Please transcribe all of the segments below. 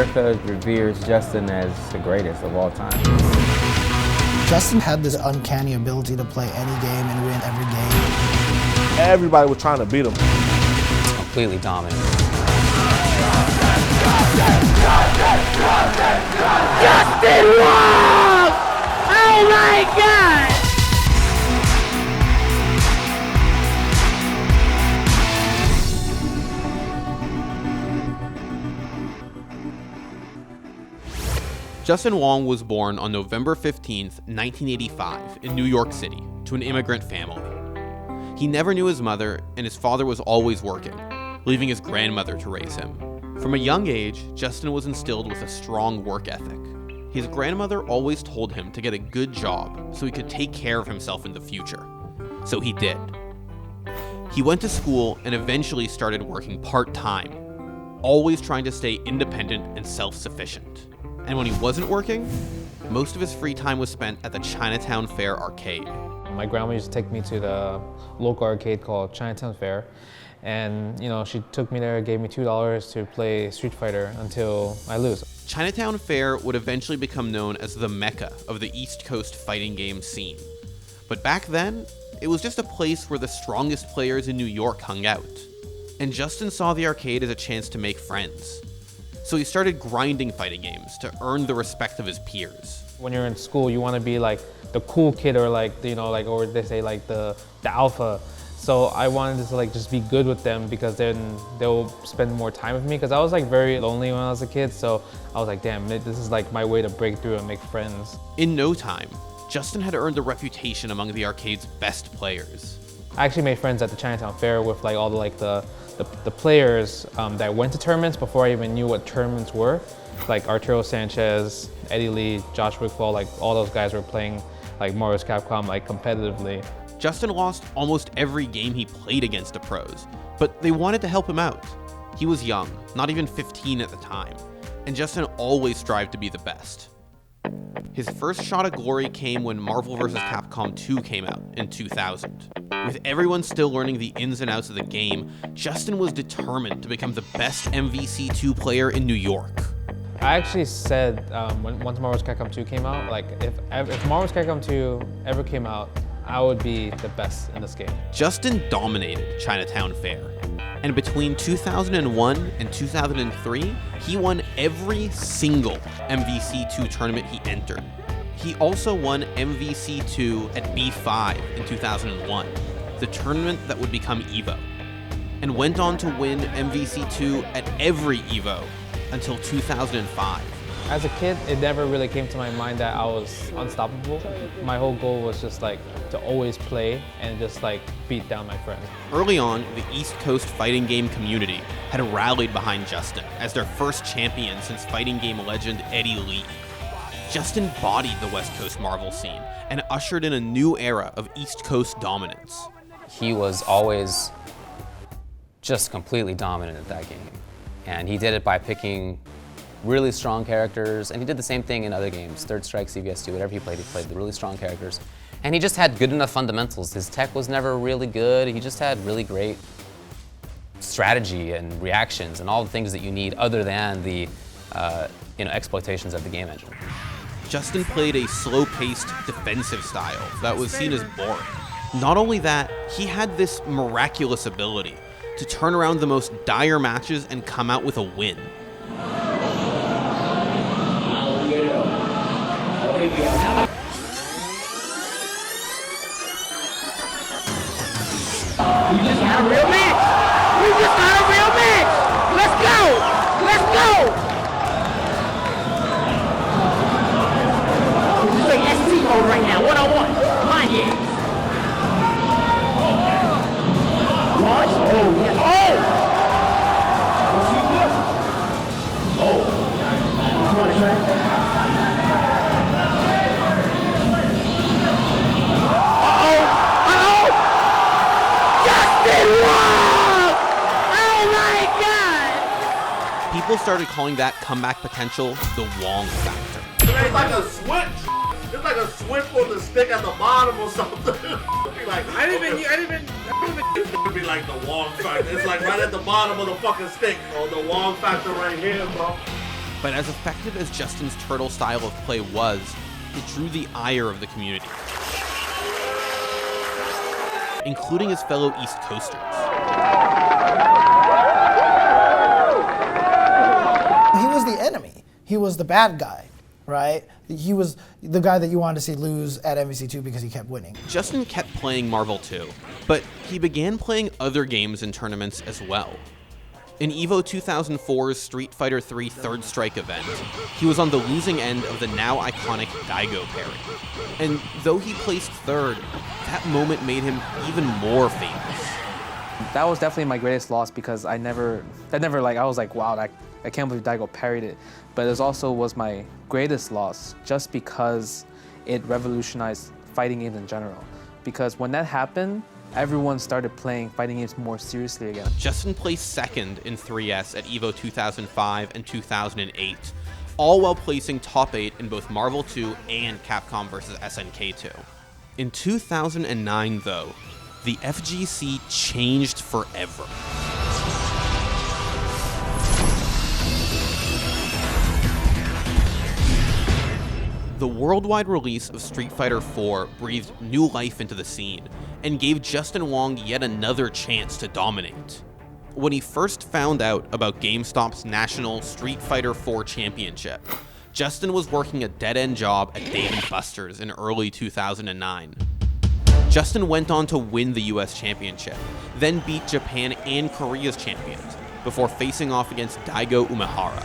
America reveres Justin as the greatest of all time. Justin had this uncanny ability to play any game and win every game. Everybody was trying to beat him. Completely dominant. Justin Wong! Oh my God! Justin Wong was born on November 15th, 1985 in New York City to an immigrant family. He never knew his mother, and his father was always working, leaving his grandmother to raise him. From a young age, Justin was instilled with a strong work ethic. His grandmother always told him to get a good job so he could take care of himself in the future. So he did. He went to school and eventually started working part-time, always trying to stay independent and self-sufficient. And when he wasn't working, most of his free time was spent at the Chinatown Fair arcade. My grandma used to take me to the local arcade called Chinatown Fair. And, she took me there, gave me $2 to play Street Fighter until I lose. Chinatown Fair would eventually become known as the Mecca of the East Coast fighting game scene. But back then, it was just a place where the strongest players in New York hung out. And Justin saw the arcade as a chance to make friends. So he started grinding fighting games to earn the respect of his peers. When you're in school, you want to be like the cool kid or or they say like the alpha. So I wanted to just be good with them because then they'll spend more time with me because I was very lonely when I was a kid. So I was like, damn, this is my way to break through and make friends. In no time, Justin had earned a reputation among the arcade's best players. I actually made friends at the Chinatown Fair with all the players that went to tournaments before I even knew what tournaments were. Like Arturo Sanchez, Eddie Lee, Josh Wickfall, all those guys were playing Mario vs. Capcom competitively. Justin lost almost every game he played against the pros, but they wanted to help him out. He was young, not even 15 at the time, and Justin always strived to be the best. His first shot of glory came when Marvel vs. Capcom 2 came out in 2000. With everyone still learning the ins and outs of the game, Justin was determined to become the best MVC2 player in New York. I actually said once Marvel vs. Capcom 2 came out, if Marvel vs. Capcom 2 ever came out, I would be the best in this game. Justin dominated Chinatown Fair, and between 2001 and 2003, he won every single MVC2 tournament he entered. He also won MVC2 at B5 in 2001, the tournament that would become EVO, and went on to win MVC2 at every EVO until 2005. As a kid, it never really came to my mind that I was unstoppable. My whole goal was just to always play and just beat down my friends. Early on, the East Coast fighting game community had rallied behind Justin as their first champion since fighting game legend Eddie Lee. Justin bodied the West Coast Marvel scene and ushered in a new era of East Coast dominance. He was always just completely dominant at that game. And he did it by picking really strong characters, and he did the same thing in other games. Third Strike, CVS2, whatever he played the really strong characters. And he just had good enough fundamentals. His tech was never really good. He just had really great strategy and reactions and all the things that you need other than the exploitations of the game engine. Justin played a slow-paced defensive style that was seen as boring. Not only that, he had this miraculous ability to turn around the most dire matches and come out with a win. We just got a real match! We just got a real match! Let's go! Let's go! This is like SC mode right now, one-on-one. Mind games. Launch? Oh, yes. Oh! Oh! Come on, Trey. People started calling that comeback potential the Wong factor. It's like a switch. It's like a switch on the stick at the bottom or something. It'd be like, I didn't even. It'd be like the Wong factor. It's like right at the bottom of the fucking stick. Oh, the Wong factor right here, bro. But as effective as Justin's turtle style of play was, it drew the ire of the community, including his fellow East Coasters. He was the enemy. He was the bad guy, right? He was the guy that you wanted to see lose at MVC2 because he kept winning. Justin kept playing Marvel 2, but he began playing other games and tournaments as well. In EVO 2004's Street Fighter III Third Strike event, he was on the losing end of the now iconic Daigo pairing. And though he placed third, that moment made him even more famous. That was definitely my greatest loss because I was like, wow, I can't believe Daigo parried it. But it also was my greatest loss just because it revolutionized fighting games in general. Because when that happened, everyone started playing fighting games more seriously again. Justin placed second in 3S at EVO 2005 and 2008, all while placing top 8 in both Marvel 2 and Capcom vs. SNK 2. In 2009, though, the FGC changed forever. The worldwide release of Street Fighter IV breathed new life into the scene and gave Justin Wong yet another chance to dominate. When he first found out about GameStop's National Street Fighter IV Championship, Justin was working a dead-end job at Dave & Buster's in early 2009. Justin went on to win the US Championship, then beat Japan and Korea's champions, before facing off against Daigo Umehara.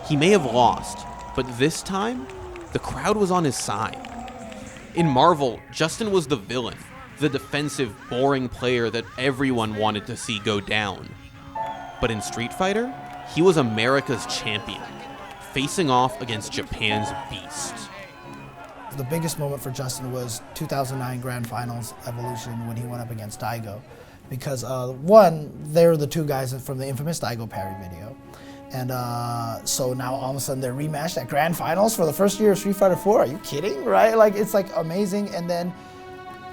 He may have lost, but this time, the crowd was on his side. In Marvel, Justin was the villain, the defensive, boring player that everyone wanted to see go down. But in Street Fighter, he was America's champion, facing off against Japan's beast. The biggest moment for Justin was 2009 Grand Finals Evolution when he went up against Daigo. Because one, they're the two guys from the infamous Daigo parry video. And so now all of a sudden they're rematched at Grand Finals for the first year of Street Fighter IV. Are you kidding, right? Like, it's like amazing. And then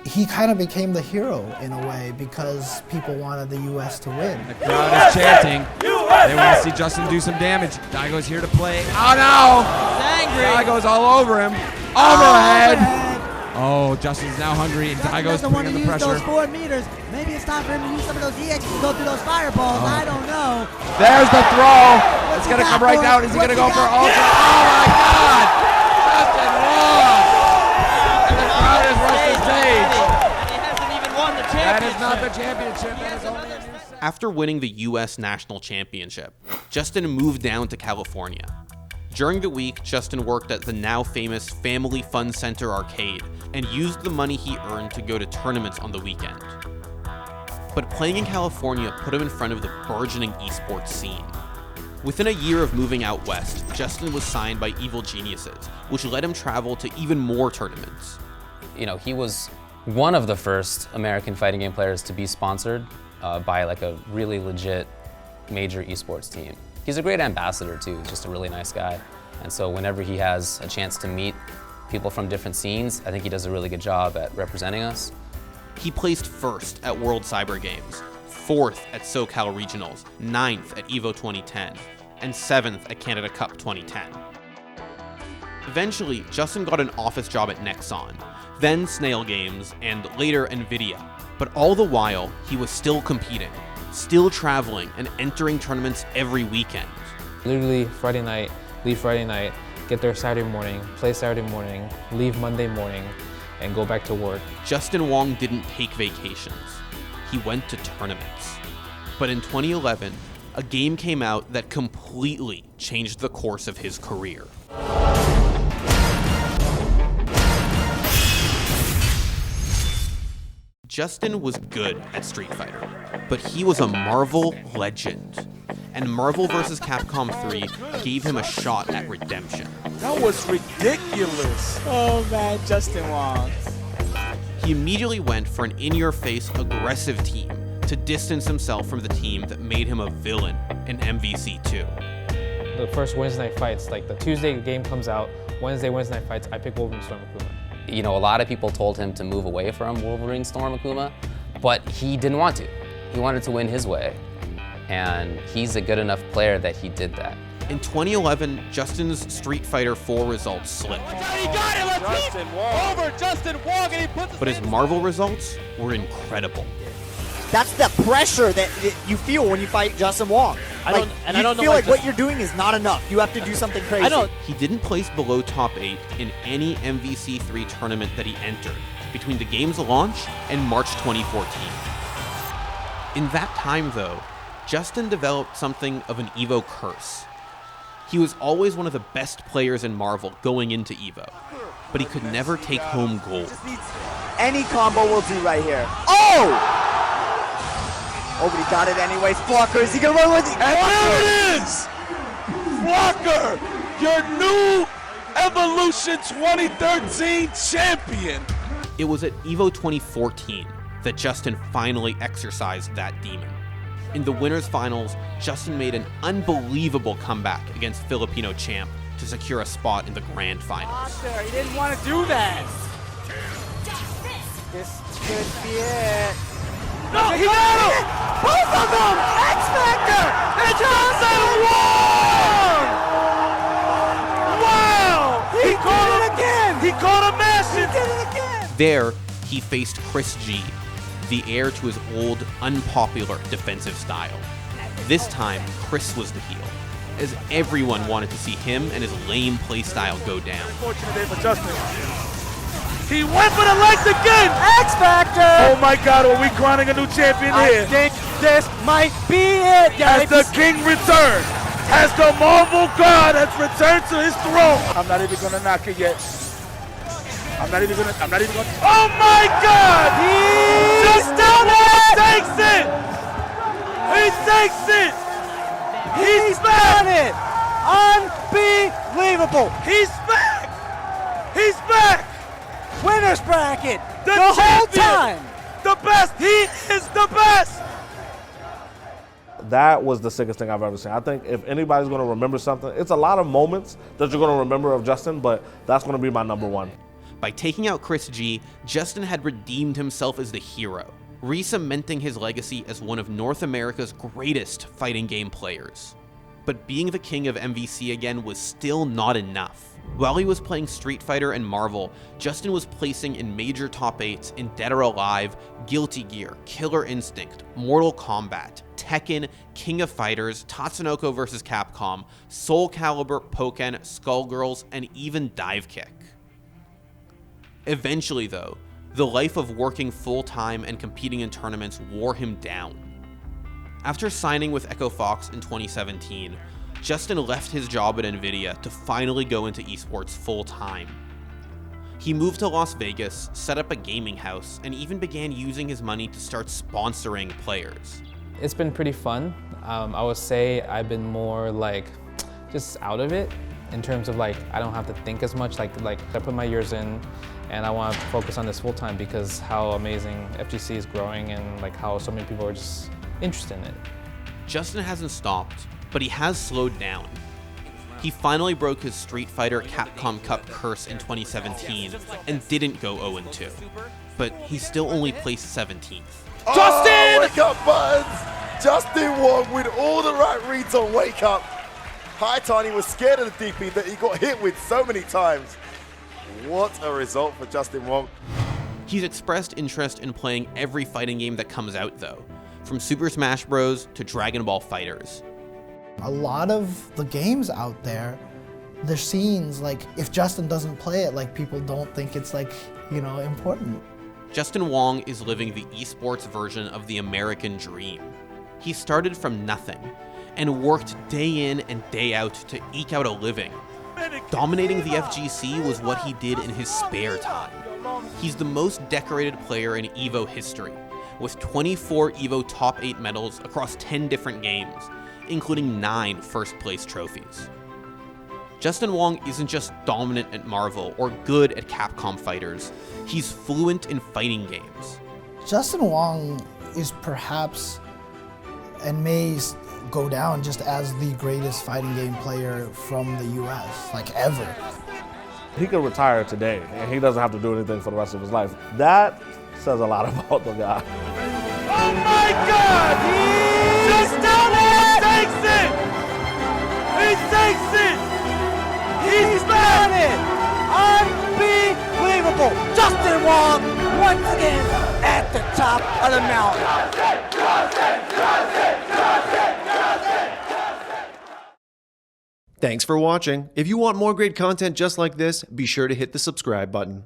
he kind of became the hero in a way because people wanted the US to win. The crowd is chanting. They want to see Justin do some damage. Daigo's here to play. Oh no! He's angry. Daigo's all over him. Overhead! Oh, Justin's now hungry and Daigo's putting the pressure. Those forward meters. Maybe it's time for him to use some of those EXs to go through those fireballs. I don't know. There's the throw. It's going to come right down. Is he going to go for ultra? Oh my God! Justin Wong! And the crowd has rushed the stage. And he hasn't even won the championship. That is not the championship. That is only a new set. After winning the US National Championship, Justin moved down to California. During the week, Justin worked at the now famous Family Fun Center arcade and used the money he earned to go to tournaments on the weekend. But playing in California put him in front of the burgeoning eSports scene. Within a year of moving out west, Justin was signed by Evil Geniuses, which let him travel to even more tournaments. You know, he was one of the first American fighting game players to be sponsored by like a really legit major esports team. He's a great ambassador too, just a really nice guy. And so whenever he has a chance to meet people from different scenes, I think he does a really good job at representing us. He placed first at World Cyber Games, 4th at SoCal Regionals, 9th at EVO 2010, and 7th at Canada Cup 2010. Eventually, Justin got an office job at Nexon, then Snail Games, and later Nvidia. But all the while, he was still competing, still traveling and entering tournaments every weekend. Literally Friday night, leave Friday night, get there Saturday morning, play Saturday morning, leave Monday morning, and go back to work. Justin Wong didn't take vacations. He went to tournaments. But in 2011, a game came out that completely changed the course of his career. Justin was good at Street Fighter, but he was a Marvel legend. And Marvel vs. Capcom 3 gave him a shot at redemption. That was ridiculous. Oh man, Justin Wong. He immediately went for an in-your-face, aggressive team to distance himself from the team that made him a villain in MVC2. The first Wednesday night fights, like the Tuesday game comes out, Wednesday night fights, I pick Wolverine Storm Improvement. You know, a lot of people told him to move away from Wolverine Storm Akuma, but he didn't want to. He wanted to win his way, and he's a good enough player that he did that. In 2011, Justin's Street Fighter 4 results slipped. He got it, Justin Wong. Over Justin Wong, and he puts But his Marvel results were incredible. That's the pressure that you feel when you fight Justin Wong. I don't know feel like what you're doing is not enough. You have to do something crazy. He didn't place below top 8 in any MVC3 tournament that he entered between the game's launch and March 2014. In that time, though, Justin developed something of an EVO curse. He was always one of the best players in Marvel going into EVO, but he could never take home gold. Any combo will do right here. Oh! Oh, but he got it anyways. Blocker, is he gonna run with it? And there it is! Walker, your new Evolution 2013 champion. It was at EVO 2014 that Justin finally exercised that demon. In the winners finals, Justin made an unbelievable comeback against Filipino champ to secure a spot in the grand finals. He didn't want to do that. This could be it. No, he got him! Both of them! X Factor! And Justin Wong! Wow! He caught it again! He caught a mess! He did it again! There, he faced Chris G, the heir to his old, unpopular defensive style. This time, Chris was the heel, as everyone wanted to see him and his lame playstyle go down. Fortunate day for Justin. He went for the legs again! X Factor! Oh my God, are we crowning a new champion here? I think this might be it, guys. As the king returns, as the Marvel God has returned to his throne. I'm not even gonna knock it yet. I'm not even gonna. Oh my God! Justin takes it! He takes it! He's back! Done it! Unbelievable! He's back! He's back! Winner's bracket! The whole champion! time! The best! He is the best! That was the sickest thing I've ever seen. I think if anybody's going to remember something, it's a lot of moments that you're going to remember of Justin, but that's going to be my number one. By taking out Chris G, Justin had redeemed himself as the hero, re-cementing his legacy as one of North America's greatest fighting game players. But being the king of MVC again was still not enough. While he was playing Street Fighter and Marvel, Justin was placing in major top 8s in Dead or Alive, Guilty Gear, Killer Instinct, Mortal Kombat, Tekken, King of Fighters, Tatsunoko vs. Capcom, Soul Calibur, Pokken, Skullgirls, and even Dive Kick. Eventually though, the life of working full-time and competing in tournaments wore him down. After signing with Echo Fox in 2017, Justin left his job at Nvidia to finally go into esports full-time. He moved to Las Vegas, set up a gaming house, and even began using his money to start sponsoring players. It's been pretty fun. I would say I've been more like just out of it in terms of like I don't have to think as much. Like I put my years in, and I want to focus on this full time because how amazing FGC is growing and like how so many people are just interested in it. Justin hasn't stopped, but he has slowed down. He finally broke his Street Fighter Capcom Cup curse in 2017 and didn't go 0-2, but he still only placed 17th. Justin! Wake up buttons! Justin Wong with all the right reads on Wake Up. Hi Tiny was scared of the DP that he got hit with so many times. What a result for Justin Wong. He's expressed interest in playing every fighting game that comes out though, from Super Smash Bros. To Dragon Ball FighterZ. A lot of the games out there, there's scenes like if Justin doesn't play it, like people don't think it's like, you know, important. Justin Wong is living the esports version of the American dream. He started from nothing and worked day in and day out to eke out a living. Dominating the FGC was what he did in his spare time. He's the most decorated player in EVO history, with 24 EVO top 8 medals across 10 different games, including 9 first-place trophies. Justin Wong isn't just dominant at Marvel or good at Capcom fighters, he's fluent in fighting games. Justin Wong is perhaps, and may go down just as the greatest fighting game player from the US, like ever. He could retire today, and he doesn't have to do anything for the rest of his life. That says a lot about the guy. Oh my God! Justin Wong takes it! He takes it! He's done it! Unbelievable! Justin Wong once again at the top of the mountain. Thanks for watching. If you want more great content just like this, be sure to hit the subscribe button.